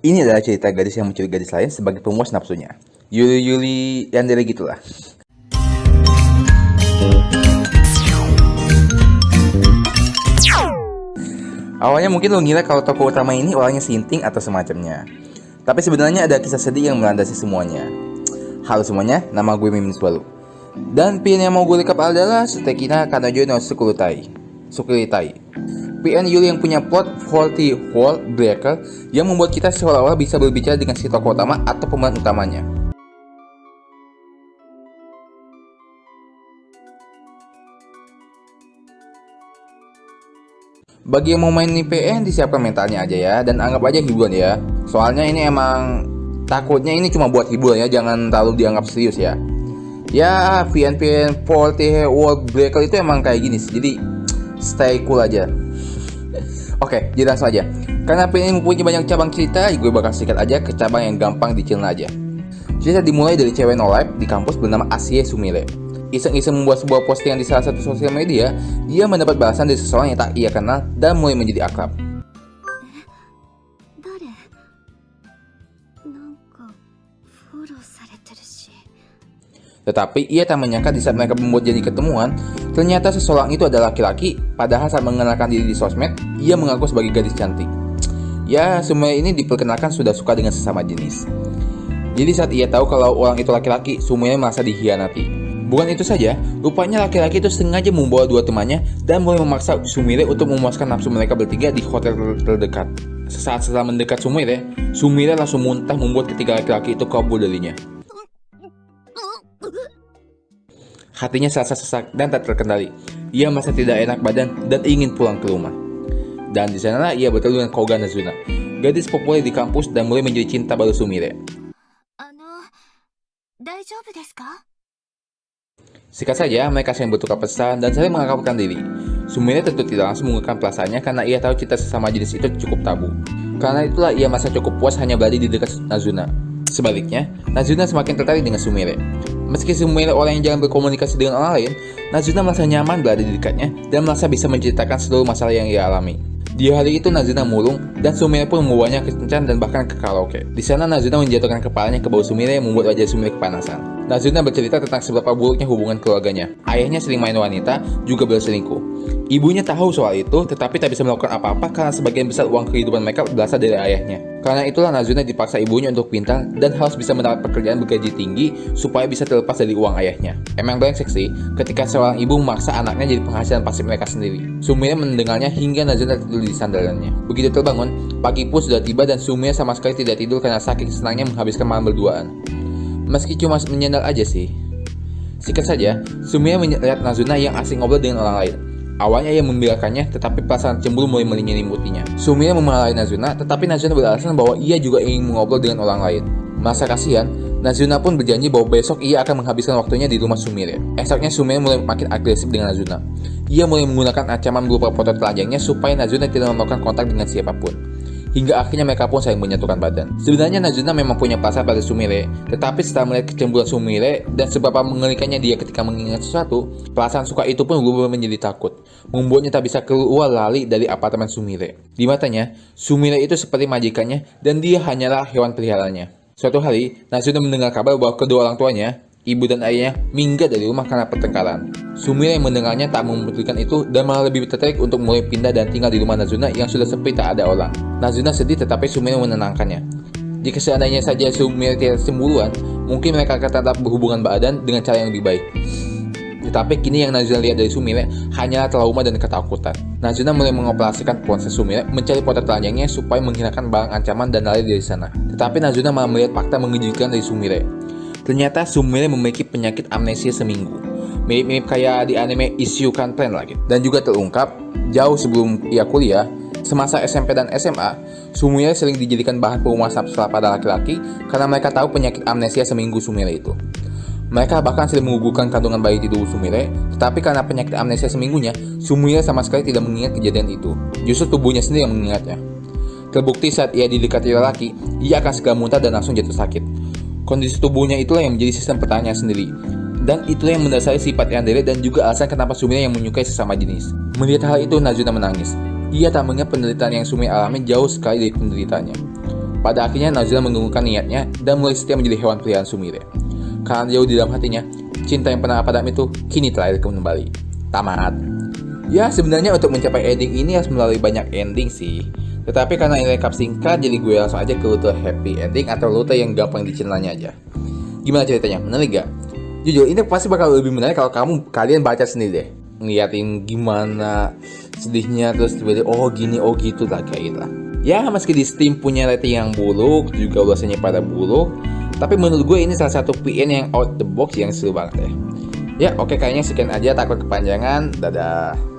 Ini adalah cerita gadis yang mencuri gadis lain sebagai pemuas nafsunya. Yuli Yandere gitulah. Awalnya mungkin lo ngira kalau tokoh utama ini orangnya sinting atau semacamnya. Tapi sebenarnya ada kisah sedih yang melandasi semuanya. Halo semuanya, nama gue Mimin Swalu. Dan PN yang mau gue rekap adalah Sutekina Kanojo no Sukuritai. PN Yuli yang punya plot 40 Wall Breaker yang membuat kita seolah-olah bisa berbicara dengan si tokoh utama atau pemeran utamanya. Bagi yang mau main nih PN, disiapkan mentalnya aja ya, dan anggap aja hiburan ya. Soalnya ini emang takutnya ini cuma buat hiburan ya, jangan terlalu dianggap serius ya. Ya, PN 40 World Breaker itu emang kayak gini sih, jadi stay cool aja. Oke, jadi langsung aja. Karena PN ini mempunyai banyak cabang cerita, gue bakal sikat aja ke cabang yang gampang dicerna aja. Cerita dimulai dari cewek no life di kampus bernama Asie Sumire. Iseng-iseng membuat sebuah postingan di salah satu sosial media, dia mendapat balasan dari seseorang yang tak ia kenal dan mulai menjadi akrab. Tetapi ia tak menyangka di saat mereka membuat janji ketemuan, ternyata seseorang itu adalah laki-laki, padahal saat mengenalkan diri di sosmed, ia mengaku sebagai gadis cantik. Ya, semua ini diperkenalkan sudah suka dengan sesama jenis. Jadi saat ia tahu kalau orang itu laki-laki, semuanya merasa dihianati. Bukan itu saja, rupanya laki-laki itu sengaja membawa dua temannya dan mulai memaksa Sumire untuk memuaskan nafsu mereka bertiga di hotel terdekat. Sesaat setelah mendekat Sumire langsung muntah membuat ketiga laki-laki itu kabur darinya. Hatinya serasa sesak dan tak terkendali. Ia merasa tidak enak badan dan ingin pulang ke rumah. Dan di sanalah ia bertemu dengan Koga Nazuna, gadis populer di kampus dan mulai menjadi cinta baru Sumire. Singkat saja, mereka saling bertukar pesan dan saling mengakrabkan diri. Sumire tentu tidak langsung mengungkapkan perasaannya karena ia tahu cinta sesama jenis itu cukup tabu. Karena itulah ia merasa cukup puas hanya berada di dekat Nazuna. Sebaliknya, Nazuna semakin tertarik dengan Sumire. Meski Sumire orang yang jarang berkomunikasi dengan orang lain, Nazuna merasa nyaman berada di dekatnya dan merasa bisa menceritakan seluruh masalah yang ia alami. Di hari itu Nazuna murung dan Sumire pun membawanya ke kencan dan bahkan ke karaoke. Di sana Nazuna menjatuhkan kepalanya ke bawah Sumire yang membuat wajah Sumire kepanasan. Nazuna bercerita tentang seberapa buruknya hubungan keluarganya. Ayahnya sering main wanita, juga berselingkuh. Ibunya tahu soal itu, tetapi tak bisa melakukan apa-apa karena sebagian besar uang kehidupan mereka berasal dari ayahnya. Karena itulah Nazuna dipaksa ibunya untuk pintar dan harus bisa mendapat pekerjaan bergaji tinggi supaya bisa terlepas dari uang ayahnya. Emang brengsek sih, ketika seorang ibu memaksa anaknya jadi penghasilan pasif mereka sendiri. Sumire mendengarnya hingga Nazuna tidur di sandarannya. Begitu terbangun, pagi pun sudah tiba dan Sumire sama sekali tidak tidur karena saking senangnya menghabiskan malam berduaan. Meski cuma menyandal aja sih. Singkat saja, Sumire melihat Nazuna yang asing ngobrol dengan orang lain. Awalnya ia membiarkannya, tetapi perasaan cemburu mulai menyelimutinya. Sumire memarahi Nazuna, tetapi Nazuna beralasan bahwa ia juga ingin mengobrol dengan orang lain. Merasa kasihan, Nazuna pun berjanji bahwa besok ia akan menghabiskan waktunya di rumah Sumire. Esoknya Sumire mulai makin agresif dengan Nazuna. Ia mulai menggunakan ancaman berupa foto telanjangnya supaya Nazuna tidak melakukan kontak dengan siapapun. Hingga akhirnya mereka pun saling menyatukan badan. Sebenarnya Nazuna memang punya perasaan pada Sumire, tetapi setelah melihat kecemburuan Sumire dan seberapa mengerikannya dia ketika mengingat sesuatu, perasaan suka itu pun berubah menjadi takut, membuatnya tak bisa keluar lari dari apartemen Sumire. Di matanya, Sumire itu seperti majikannya dan dia hanyalah hewan peliharaannya. Suatu hari, Nazuna mendengar kabar bahwa kedua orang tuanya, ibu dan ayahnya, minggat dari rumah karena pertengkaran. Sumire yang mendengarnya tak memutuskan itu dan malah lebih tertarik untuk mulai pindah dan tinggal di rumah Nazuna yang sudah sepi tak ada orang. Nazuna sedih tetapi Sumire menenangkannya. Jika seandainya saja Sumire tidak cemburuan, mungkin mereka akan tetap berhubungan badan dengan cara yang lebih baik. Tetapi kini yang Nazuna lihat dari Sumire hanyalah trauma dan ketakutan. Nazuna mulai mengoperasikan ponsel Sumire mencari foto telanjangnya supaya menghilangkan barang ancaman dan lari dari sana. Tetapi Nazuna malah melihat fakta mengejutkan dari Sumire. Ternyata Sumire memiliki penyakit amnesia seminggu. Mirip-mirip kayak di anime Isekai Plan lagi. Dan juga terungkap, jauh sebelum ia kuliah, semasa SMP dan SMA, Sumire sering dijadikan bahan perumahan nafsu pada laki-laki karena mereka tahu penyakit amnesia seminggu Sumire itu. Mereka bahkan sering menggugurkan kandungan bayi di tubuh Sumire, tetapi karena penyakit amnesia seminggunya, Sumire sama sekali tidak mengingat kejadian itu. Justru tubuhnya sendiri yang mengingatnya. Terbukti saat ia didekati lelaki, ia akan segera muntah dan langsung jatuh sakit. Kondisi tubuhnya itulah yang menjadi sistem pertanyaan sendiri. Dan itulah yang mendasari sifat yandere dan juga alasan kenapa Sumire yang menyukai sesama jenis. Melihat hal itu, Nazuna menangis. Ia tak mengingat penderitaan yang Sumire alami jauh sekali dari penderitaannya. Pada akhirnya Nazuna mengurungkan niatnya dan mulai setia menjadi hewan peliharaan Sumire. Karena jauh di dalam hatinya, cinta yang pernah padam itu kini telah kembali. Tamat. Ya, sebenarnya untuk mencapai ending ini harus melalui banyak ending sih. Tetapi karena ini rekap singkat, jadi gue langsung aja ke rute happy ending atau rute yang gampang dicernanya aja. Gimana ceritanya? Menarik gak? Jujur, ini pasti bakal lebih menarik kalau kalian baca sendiri deh. Ngeliatin gimana sedihnya, terus tiba-tiba oh gini, oh gitu lah kayak gitu lah. Ya, meski di Steam punya rating yang buruk, juga ulasannya pada buruk, tapi menurut gue ini salah satu PN yang out the box yang seru banget ya. Ya, oke, kayaknya sekian aja, takut kepanjangan. Dadah.